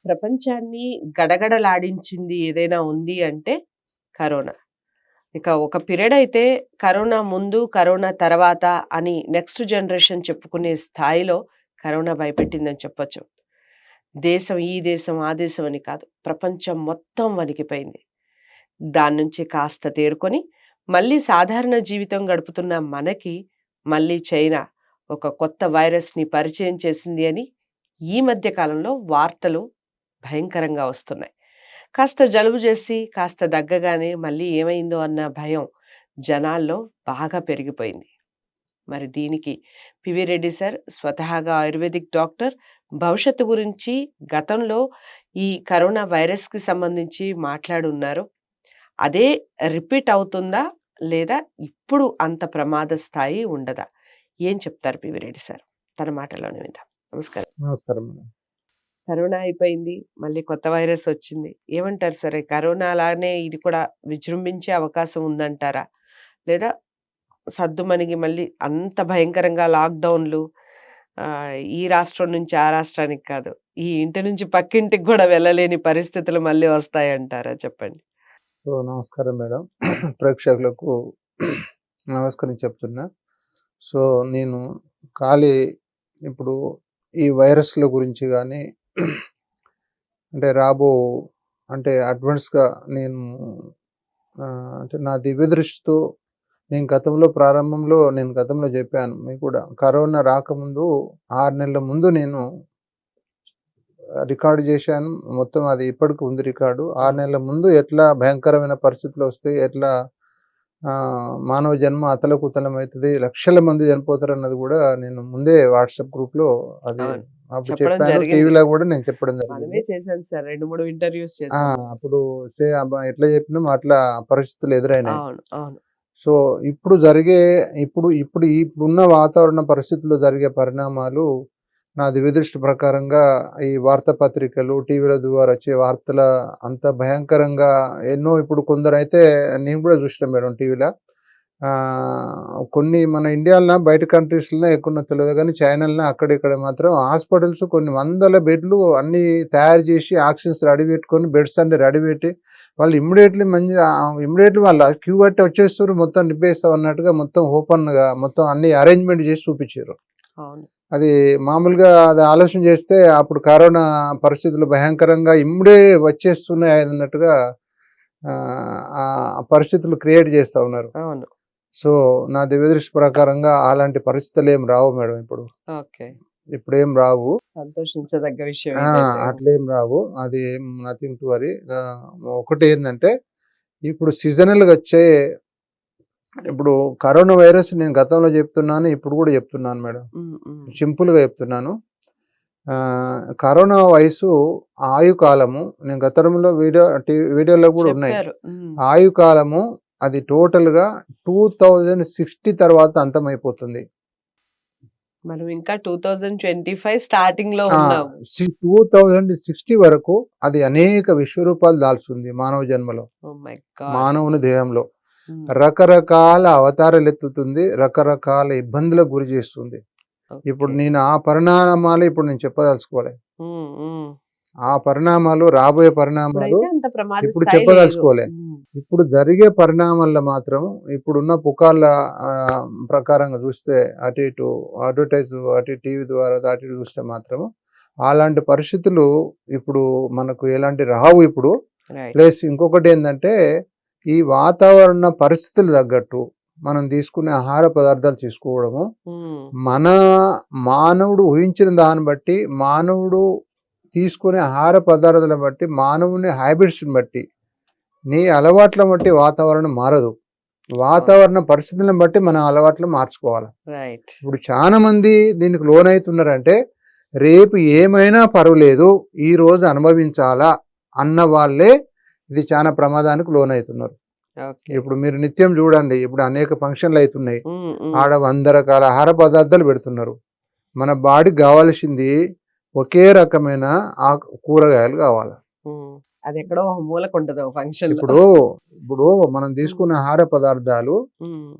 ప్రపంచాన్ని గడగడలాడించింది ఏదైనా ఉంది అంటే కరోనా. ఇక ఒక పీరియడ్ అయితే కరోనా ముందు, కరోనా తర్వాత అని నెక్స్ట్ జనరేషన్ చెప్పుకునే స్థాయిలో కరోనా భయపెట్టిందని చెప్పొచ్చు. దేశం, ఈ దేశం, ఆ దేశం అని కాదు. ప్రపంచం మొత్తం వణికిపోయింది. దాన్నుంచి కాస్త తేరుకొని మళ్ళీ సాధారణ జీవితం గడుపుతున్న మనకి మళ్ళీ చైనా ఒక కొత్త వైరస్‌ని పరిచయం చేసింది అని ఈ మధ్య కాలంలో వార్తలు భయంకరంగా వస్తున్నాయి. కాస్త జలుబు చేసి, కాస్త దగ్గగానే మళ్ళీ ఏమైందో అన్న భయం జనాల్లో బాగా పెరిగిపోయింది. మరి దీనికి పివి రెడ్డి సార్ స్వతహాగా ఆయుర్వేదిక్ డాక్టర్. భవిష్యత్తు గురించి గతంలో ఈ కరోనా వైరస్‌కి సంబంధించి మాట్లాడున్నారు. అదే రిపీట్ అవుతుందా? లేదా ఇప్పుడు అంత ప్రమాద స్థాయి ఉండదా? ఏం చెప్తారు పివి రెడ్డి సార్? తన మాటల్లోనే విందాం. నమస్కారం. నమస్కారం మేడం. కరోనా అయిపోయింది. మళ్ళీ కొత్త వైరస్ వచ్చింది. ఏమంటారు సరే కరోనా అలానే ఇది కూడా విజృంభించే అవకాశం ఉందంటారా? లేదా సద్దుమణిగి మళ్ళీ అంత భయంకరంగా లాక్‌డౌన్‌లు ఈ రాష్ట్రం నుంచి ఆ రాష్ట్రానికి కాదు. ఈ ఇంటి నుంచి పక్కింటికి గూడా వెళ్ళలేని పరిస్థితులు మళ్ళీ వస్తాయంటారా? చెప్పండి. నమస్కారం మేడం. ప్రేక్షకులకు నమస్కరించి చెప్తున్నా. సో, నేను ఖాళీ ఇప్పుడు ఈ వైరస్‌ల గురించి గానీ, అంటే అంటే అడ్వాన్స్‌గా నేను అంటే నా దివ్య దృష్టితో నేను గతంలో జెప్పాను మీకు కూడా. కరోనా రాకముందు 6 నెలల ముందు నేను రికార్డ్ చేశాను. మొత్తం అది ఇప్పటికి ఉంది రికార్డు. 6 నెలల ముందు ఎట్లా భయంకరమైన పరిస్థితులొస్తాయి, ఎట్లా మానవ జన్మ అతలకుతలమైతది, లక్షల మంది చనిపోతారన్నది గూడా నేను ముందే వాట్సాప్ గ్రూప్‌లో అది అవును. అప్పుడు చెప్పడం చెప్పాను. జరిగింది. టీవీలో గూడా నేను చెప్పడం జరిగింది. మనమే చేశాను సార్. 2, 3 ఇంటర్వ్యూస్ ఆ! చేశాం. అప్పుడు ఎట్లా చెప్పినామో అట్లా పరిస్థితులు ఎదురైనాయి. అవును. అవును. సో, ఇప్పుడున్న వాతావరణ పరిస్థితుల్లో జరిగే పరిణామాలు నా దివ్యదృష్టి ప్రకారంగా ఈ వార్తాపత్రికలు, టీవీల ద్వారా వచ్చే వార్తల అంత భయంకరంగా ఎన్నో ఇప్పుడు కొందరైతే నేను కూడా చూసినా మేడం టీవీలో. కొన్ని మన ఇండియాలో బయట కంట్రీస్‌లో ఎక్కువనో తెలవదు గానీ చైనాలో అక్కడిక్కడ మాత్రం హాస్పిటల్స్ కొన్ని వందల బెడ్లు అన్నీ తయారు చేసి ఆక్సిజన్స్ రెడీ పెట్టుకొని బెడ్స్ అన్నీ రెడీ పెట్టి వాళ్ళు ఇమ్మీడియేట్‌లీ వాళ్ళు క్యూ కట్టి వచ్చేస్తుర్రు. మొత్తం నింపేస్తాం అన్నట్టుగా మొత్తం ఓపెన్‌గా మొత్తం అన్ని అరేంజ్‌మెంట్ చేసి చూపిచ్చిర్రు. అవును. అది మామూలుగా అది ఆలోచన చేస్తే అప్పుడు కరోనా పరిస్థితులు భయంకరంగా వచ్చేస్తున్నాయి అన్నట్టుగా ఆ పరిస్థితులు క్రియేట్ చేస్తా ఉన్నారు. అవును. సో, నా దివ్యదృష్టి ప్రకారంగా అలాంటి పరిస్థితులు ఏం రావు మేడం ఇప్పుడు. ఓకే. ఇప్పుడేం రావు. సంతోషించదగ్గ విషయం ఇదైతే. అట్లేం రావు. అది నథింగ్ టు వరీ. ఒకటేందంటే ఇప్పుడు సీజనల్‌గా వచ్చే ఇప్పుడు కరోనా వైరస్ నేను గతంలో చెప్తున్నాను. ఇప్పుడు కూడా చెప్తున్నాను మేడం. హ్మ్. హ్మ్. సింపుల్‌గా చెప్తున్నాను. కరోనా వయసు ఆయుకాలము నేను గతంలో వీడియోలో కూడా ఉన్నాయి. చెప్పారు. హ్మ్. ఆయుకాలము అది టోటల్‌గా 2060 తర్వాత అంతమైపోతుంది. మనం ఇంకా 2025 స్టార్టింగ్‌లో ఆ! ఉన్నాము. 2060 వరకు అది అనేక విశ్వరూపాలు దాల్చుంది మానవ జన్మలో. Oh my God! మానవుని దేహంలో. హ్మ్. రకరకాల అవతారాలెత్తుతుంది. రకరకాల ఇబ్బందులకు గురి చేస్తుంది. ఇప్పుడు ఓకే. నేను ఆ పరిణామాలు ఇప్పుడు నేను చెప్పదలుచుకోలే. హ్మ్. హ్మ్. ఆ పరిణామాలు రాబోయే పరిణామాలు ఇప్పుడైతే అంత ప్రమాద ఇప్పుడు స్థాయి లేదు. చెప్పదలుచుకోలే. హ్మ్. ఇప్పుడు జరిగే పరిణామాల్లో మాత్రం ఇప్పుడున్న పుకార్ల ప్రకారంగా చూస్తే అటు ఇటు అటు టీవీ ద్వారా అటు ఇటు చూస్తే మాత్రం అలాంటి పరిస్థితులు ఇప్పుడు మనకు ఎలాంటి రావు ఇప్పుడు. రైట్. ప్లస్ ఇంకొకటేందంటే ఈ వాతావరణ పరిస్థితులు తగ్గట్టు మనం తీసుకునే ఆహార పదార్థాలు తీసుకోవడము, హ్మ్. మన మానవుడు ఊహించిన దాన్ని బట్టి, మానవుడు తీసుకునే ఆహార పదార్థాలను బట్టి, మానవుని హ్యాబిట్స్‌ని బట్టి, నీ అలవాట్లను బట్టి వాతావరణం మారదు. వాతావరణ పరిస్థితులను బట్టి మన అలవాట్లు మార్చుకోవాలి. రైట్. ఇప్పుడు చాలా మంది దీనికి లోనైతున్నారంటే, రేపు ఏమైనా పర్వాలేదు, ఈరోజు అనుభవించాలా అన్న వాళ్ళే ఇది చాలా ప్రమాదానికి లోనైతున్నారు. ఓకే. ఇప్పుడు మీరు నిత్యం చూడండి, ఇప్పుడు అనేక ఫంక్షన్లు అవుతున్నాయి. హ్మ్. హ్మ్. ఆడ 100 రకాల ఆహార పదార్థాలు పెడుతున్నారు. మన బాడీకి కావాల్సింది ఒకే రకమైన కూరగాయలు కావాలి. హ్మ్. అదెక్కడో ఒక మూలకుంటది ఒక ఫంక్షన్‌లో. ఇప్పుడు మనం తీసుకునే ఆహార పదార్థాలు హ్మ్.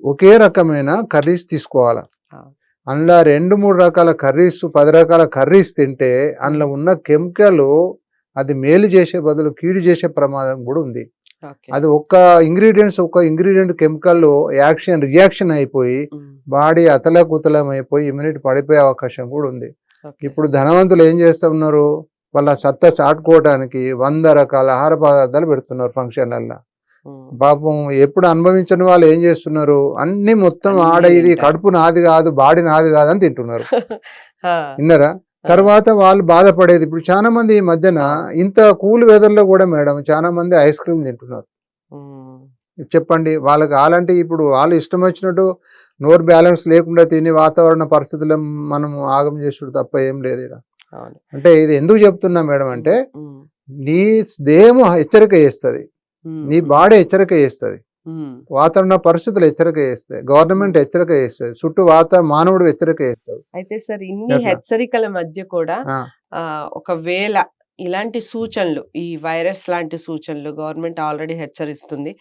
ఒకే రకమైన కర్రీస్ తీసుకోవాలి. ఆ! అందులో 2-3 రకాల కర్రీస్ 10 రకాల కర్రీస్ తింటే అందులో ఉన్న కెమికల్ అది మేలు చేసే బదులు కీడు చేసే ప్రమాదం కూడా ఉంది. ఓకే. అది ఒక్క ఇంగ్రీడియంట్ కెమికల్ రియాక్షన్ అయిపోయి బాడీ అతలాకుతలం అయిపోయి ఇమ్యూనిటీ పడిపోయే అవకాశం కూడా ఉంది. ఓకే. ఇప్పుడు ధనవంతులు ఏం చేస్తా ఉన్నారు, వాళ్ళ సత్తా చాటుకోవడానికి 100 రకాల ఆహార పదార్థాలు పెడుతున్నారు ఫంక్షన్లల్లో. పాపం ఎప్పుడు అనుభవించని వాళ్ళు ఏం చేస్తున్నారు, అన్ని మొత్తం అన్నీ ఆడ ఇది తింటారు. కడుపు నాది కాదు బాడీ నాది కాదు అని తింటున్నారు. ఆ! విన్నారా? ఆ! తర్వాత వాళ్ళు బాధపడేది ఇప్పుడు చాలా మంది ఈ మధ్యన ఆ! ఇంత కూల్ వెదర్ లో కూడా మేడం చాలా మంది ఐస్ క్రీమ్ తింటున్నారు. హ్మ్. చెప్పండి వాళ్ళకి అలాంటి ఇప్పుడు వాళ్ళు ఇష్టం వచ్చినట్టు నోరు బ్యాలెన్స్ లేకుండా తిని వాతావరణ పరిస్థితులు మనం ఆగం చేసుడు తప్ప ఏం లేదు ఈడ. అవును. అంటే ఇది ఎందుకు చెప్తున్నా మేడం అంటే హ్మ్. నీ దేహం హెచ్చరిక చేస్తుంది, హ్మ్. నీ హ్మ్. బాడీ హెచ్చరిక చేస్తుంది, హ్మ్. వాతావరణ పరిస్థితులు హెచ్చరిక చేస్తాయి, గవర్నమెంట్ హెచ్చరిక చేస్తుంది, చుట్టూ మానవుడు హెచ్చరిక చేస్తాడు. అయితే సార్ ఇన్ని ఎట్లా హెచ్చరికల మధ్య కూడా ఆ, ఒకవేళ ఇలాంటి సూచనలు, ఈ వైరస్ లాంటి సూచనలు గవర్నమెంట్ ఆల్రెడీ హెచ్చరిస్తుంది.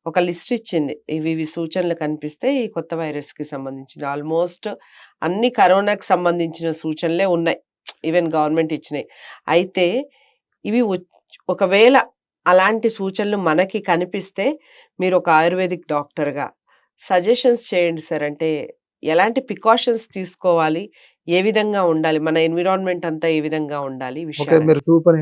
ఒక లిస్ట్ ఇచ్చింది. ఇవి సూచనలు కనిపిస్తే ఈ కొత్త వైరస్‌కి సంబంధించింది. ఆల్మోస్ట్ అన్ని కరోనాకి సంబంధించిన సూచనలే ఉన్నాయి. ఈవెన్ గవర్నమెంట్ ఇచ్చినాయి. అయితే ఇవి ఒకవేళ అలాంటి సూచనలు మనకి కనిపిస్తే మీరు ఒక ఆయుర్వేదిక్ డాక్టర్‌గా సజెషన్స్ చేయండి సార్. అంటే ఎలాంటి ప్రికాషన్స్ తీసుకోవాలి? ఏ విధంగా ఉండాలి? మన ఎన్విరాన్మెంట్ అంతా ఏ విధంగా ఉండాలి? ఈ ఓకే, విషయాలని. మీరు సూపర్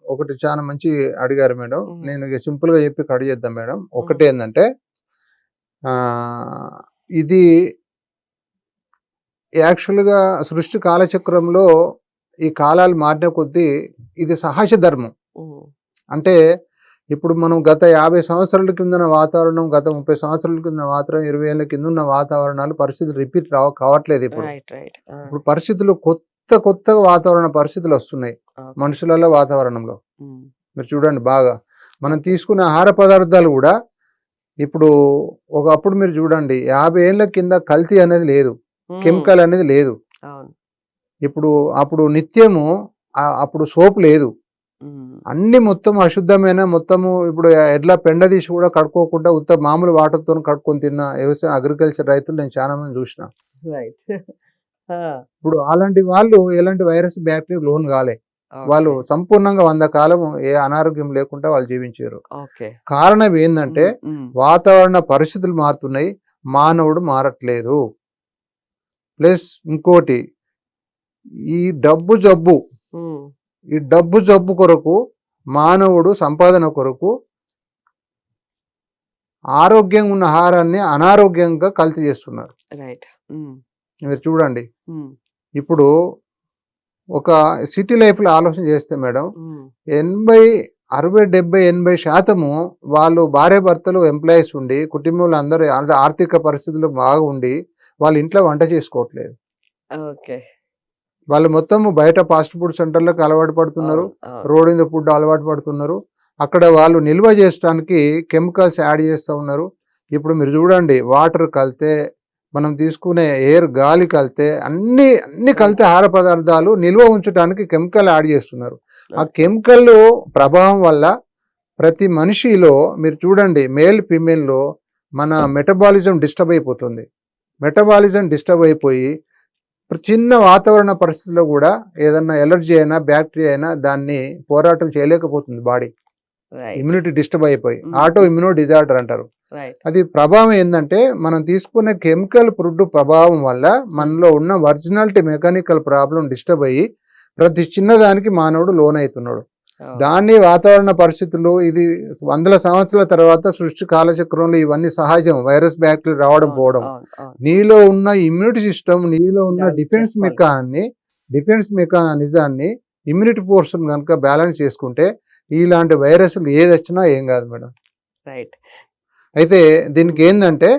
ఒకటి చాలా మంచి అడిగారు మేడం. హ్మ్. నేను ఇక సింపుల్ గా చెప్పి కట్ చేద్దాం మేడం. హ్మ్. ఒకటి ఏంటంటే ఆ, ఇది యాక్చువల్గా సృష్టి కాలచక్రంలో ఈ కాలాలు మారిన కొద్దీ ఇది సహజ ధర్మం. హ్మ్. అంటే ఇప్పుడు మనం గత 50 సంవత్సరాల కింద ఉన్న వాతావరణం, గత 30 సంవత్సరాల కింద వాతావరణం, 20 ఏళ్ళ కింద ఉన్న వాతావరణాలు పరిస్థితులు రిపీట్ కావట్లేదు. ఇప్పుడు రైట్. రైట్. ఆ! ఇప్పుడు పరిస్థితులు కొత్తగా వాతావరణ పరిస్థితులు వస్తున్నాయి ఓకే. మనుషులలో, వాతావరణంలో. హ్మ్. మీరు చూడండి బాగా మనం ఓకే. తీసుకునే ఆహార పదార్థాలు కూడా ఇప్పుడు ఒకప్పుడు మీరు చూడండి 50 ఏళ్ళ కింద కల్తీ అనేది లేదు, హ్మ్. కెమికల్ అనేది లేదు. అవును. ఇప్పుడు అప్పుడు నిత్యము అప్పుడు సోప్ లేదు, హ్మ్. అన్ని మొత్తం అశుద్ధమైన మొత్తము. ఇప్పుడు ఎడ్ల పెండ తీసి కూడా కడుక్కోకుండా ఉత్త మామూలు వాటర్తో కడుక్కొని తిన్న వ్యవసాయ అగ్రికల్చర్ రైతులు నేను చాలా మంది చూసిన. రైట్. ఆ! ఇప్పుడు అలాంటి వాళ్ళు ఎలాంటి వైరస్ బ్యాక్టీరియా లోన్ కాలే, వాళ్ళు ఓకే. సంపూర్ణంగా 100 కాలం ఏ అనారోగ్యం లేకుండా వాళ్ళు జీవించారు. ఓకే. కారణం ఏంటంటే హ్మ్. హ్మ్. వాతావరణ పరిస్థితులు మారుతున్నాయి, మానవుడు మారట్లేదు. ప్లస్ ఇంకోటి ఈ హ్మ్. డబ్బు జబ్బు కొరకు మానవుడు సంపాదన కొరకు ఆరోగ్యంగా ఉన్న ఆహారాన్ని అనారోగ్యంగా కల్తీ చేస్తున్నారు. రైట్. హ్మ్. మీరు చూడండి హ్మ్. ఇప్పుడు ఒక సిటీ లైఫ్లో ఆలోచన చేస్తే మేడం హ్మ్. 80, 60, 70, 80% వాళ్ళు భార్య భర్తలు ఎంప్లాయీస్ ఉండి కుటుంబంలో అందరూ ఆర్థిక పరిస్థితులు బాగా ఉండి వాళ్ళ ఇంట్లో వంట చేసుకోవట్లేదు. ఓకే. వాళ్ళు మొత్తం బయట ఫాస్ట్ ఫుడ్ సెంటర్లకు అలవాటు పడుతున్నారు, అవును. అవును. రోడ్ ఇన్ ద ఫుడ్ అలవాటు పడుతున్నారు. అక్కడ వాళ్ళు నిల్వ చేయడానికి కెమికల్స్ యాడ్ చేస్తూ ఉన్నారు. ఇప్పుడు మీరు చూడండి వాటర్ కలితే, మనం తీసుకునే ఎయిర్ గాలి కలితే, అన్ని కలితే ఆహార పదార్థాలు నిల్వ ఉంచడానికి కెమికల్ యాడ్ చేస్తున్నారు. ఆ ఓకే. కెమికల్ ప్రభావం వల్ల ప్రతి మనిషిలో మీరు చూడండి మేల్ ఫీమేల్లో మన మెటబాలిజం డిస్టర్బ్ అయిపోతుంది. మెటబాలిజం డిస్టర్బ్ అయిపోయి చిన్న వాతావరణ పరిస్థితుల్లో కూడా ఏదన్నా ఎలర్జీ అయినా బ్యాక్టీరియా అయినా దాన్ని పోరాటం చేయలేకపోతుంది బాడీ. రైట్. ఇమ్యూనిటీ డిస్టర్బ్ అయిపోయి హ్మ్. ఆటో ఇమ్యూనో డిజార్డర్ అంటారు. రైట్. అది ప్రభావం ఏంటంటే మనం తీసుకునే కెమికల్ ఫుడ్ ప్రభావం వల్ల మనలో ఉన్న ఒరిజినాలిటీ మెకానికల్ ప్రాబ్లం డిస్టర్బ్ అయ్యి ప్రతి చిన్నదానికి మానవుడు లోన్ అవుతున్నాడు. ఓకే. దాన్ని వాతావరణ పరిస్థితులు ఇది వందల సంవత్సరాల తర్వాత సృష్టి కాలచక్రంలో ఇవన్నీ సహజం, వైరస్ బ్యాక్టీరియా రావడం అవును. పోవడం. అవును. అవును. నీలో ఉన్న ఇమ్యూనిటీ సిస్టమ్, నీలో ఉన్న డెవలప్ చేసుకోవాలి. డిఫెన్స్ మెకానిజాన్ని ఇమ్యూనిటీ ఫోర్స్ కనుక బ్యాలెన్స్ చేసుకుంటే ఇలాంటి వైరస్లు ఏది వచ్చినా ఏం కాదు మేడం. రైట్. అయితే దీనికి ఏంటంటే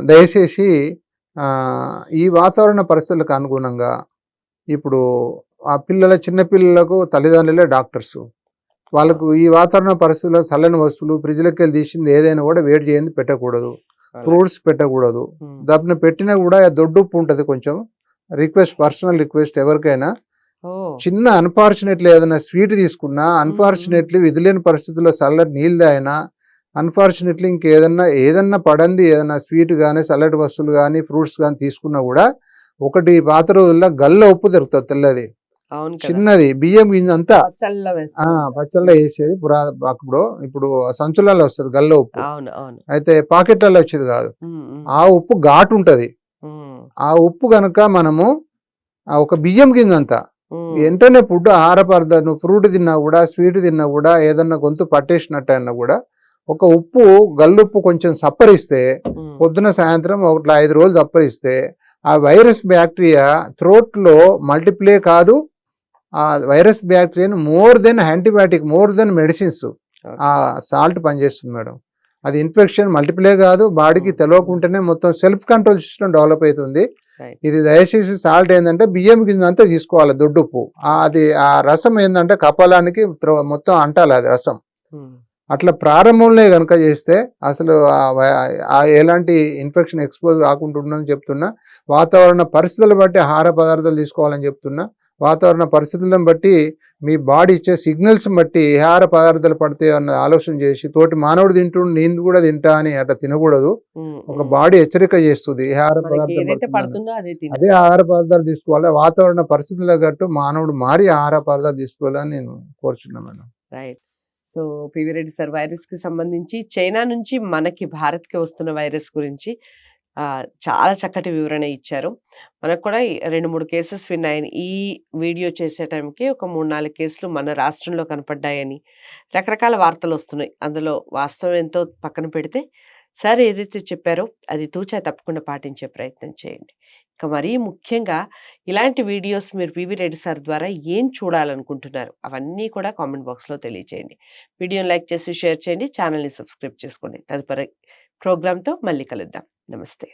దయచేసి ఈ వాతావరణ పరిస్థితులకు అనుగుణంగా ఇప్పుడు ఆ చిన్న పిల్లలకు తల్లిదండ్రులే డాక్టర్స్. వాళ్ళకు ఈ వాతావరణ పరిస్థితుల్లో చల్లని వస్తువులు ఫ్రిడ్జ్లోకి వెళ్ళి తీసింది ఏదైనా కూడా వేడి చేయండి పెట్టకూడదు, అలాగే. ఫ్రూట్స్ పెట్టకూడదు. హ్మ్. దబ్బున పెట్టినా కూడా దొడ్డుప్పు ఉంటుంది కొంచెం. పర్సనల్ రిక్వెస్ట్ ఎవరికైనా ఓహ్! చిన్న అన్ఫార్చునేట్లీ ఏదైనా స్వీట్ తీసుకున్నా, హ్మ్. హ్మ్. అన్ఫార్చునేట్లీ విధిలేని పరిస్థితుల్లో చల్లటి నీళ్ళు తాగినా, అన్ఫార్చునేట్లీ ఏదన్నా పడంది ఏదైనా స్వీట్ కానీ చల్లటి వస్తువులు కానీ ఫ్రూట్స్ కానీ తీసుకున్నా కూడా ఒకటి పాత రోజుల్లో గల్ల ఉప్పు దొరుకుతుంది తెల్లది, అవును కదా! చిన్నది బియ్యం గింజ అంతా పచ్చళ్ళలో ఆ! వేస్తాం కదా! పచ్చళ్ళలో ఏసేది అప్పుడు. ఇప్పుడు సంచులలో వస్తది గల్ల ఉప్పు. అవును. అవును. అయితే పాకెట్లలో వచ్చేది కాదు. హ్మ్. హ్మ్. ఆ ఉప్పు ఘాటుంటది. హ్మ్. ఆ ఉప్పు గనక మనము ఒక బియ్యం గింజంత హ్మ్. వెంటనే ఫుడ్ ఆహార పదార్థాలు నువ్వు ఫ్రూట్ తిన్నా కూడా, స్వీట్ తిన్నా కూడా, ఏదన్నా గొంతు పట్టేసినట్టయినా కూడా ఒక ఉప్పు గల్లుప్పు కొంచెం సప్పరిస్తే హ్మ్. పొద్దున సాయంత్రం ఒకట్ల 5 రోజులు సప్పరిస్తే ఆ వైరస్ బ్యాక్టీరియా థ్రోట్‌లో మల్టిప్లై కాదు. ఆ వైరస్ బ్యాక్టీరియాని more than antibiotic, more than medicines ఆ ఓకే. సాల్ట్ పనిచేస్తుంది మేడం. అది ఇన్ఫెక్షన్ మల్టిప్లై కాదు. బాడీకి హ్మ్. హ్మ్. తెలవకుండానే మొత్తం సెల్ఫ్ కంట్రోల్ సిస్టమ్ డెవలప్ అయితుంది. రైట్. ఇది దయచేసి సాల్ట్ ఏందంటే బియ్యం గింజంతా తీసుకోవాలి దొడ్డుప్పు. అది ఆ రసం ఏందంటే కపాలానికి మొత్తం అంటాలి అది రసం. హ్మ్. అట్లా ప్రారంభంలో గనుక చేస్తే అసలు ఎలాంటి ఇన్ఫెక్షన్ ఎక్స్‌పోజ్ కాకుండా ఉందని చెప్తున్నా. వాతావరణ పరిస్థితులు బట్టి ఆహార పదార్థాలు తీసుకోవాలని చెప్తున్నా. వాతావరణ పరిస్థితులను బట్టి మీ బాడీ ఇచ్చే సిగ్నల్స్‌ని బట్టి ఏ ఆహార పదార్థాలు పడతాయో అన్న ఆలోచన చేసి తోటి మానవుడు తింటుండు నేను కూడా తింటా అని అట్లా తినకూడదు. హ్మ్. ఒక హ్మ్. బాడీ హెచ్చరిక చేస్తది. ఏ ఆహార మనకి పదార్థం ఏదైతే పడుతుందని. పడుతుందో అదే తినాలి. అదే ఆహార పదార్థాలు తీసుకోవాలి. వాతావరణ పరిస్థితులకు తగ్గట్టు మానవుడు మారి ఆహార పదార్థాలు తీసుకోవాలని నేను కోరుచున్నాను madam. Right. So, PV Reddy sir వైరస్‌కి సంబంధించి చైనా నుంచి మనకి భారత్‌కి వస్తున్న వైరస్ గురించి చాలా చక్కటి వివరణ ఇచ్చారు. మనకు కూడా 2, 3 కేసెస్ విన్నాయని ఈ వీడియో చేసే టైంకి ఒక 3, 4 కేసులు మన రాష్ట్రంలో కనపడ్డాయని రకరకాల వార్తలొస్తున్నాయి. అందులో వాస్తవం ఎంతో పక్కన పెడితే సార్ ఏదైతే చెప్పారో అది తూచా తప్పకుండా పాటించే ప్రయత్నం చేయండి. ఇక మరీ ముఖ్యంగా ఇలాంటి వీడియోస్ మీరు పివి రెడ్డి సార్ ద్వారా ఏం చూడాలనుకుంటున్నారు? అవన్నీ కూడా కామెంట్ బాక్స్‌లో తెలియజేయండి. వీడియోని లైక్ చేసి, షేర్ చేయండి. ఛానెల్‌ని సబ్స్క్రైబ్ చేసుకోండి. తదుపరి ప్రోగ్రామ్‌తో మళ్ళీ కలుద్దాం. నమస్తే.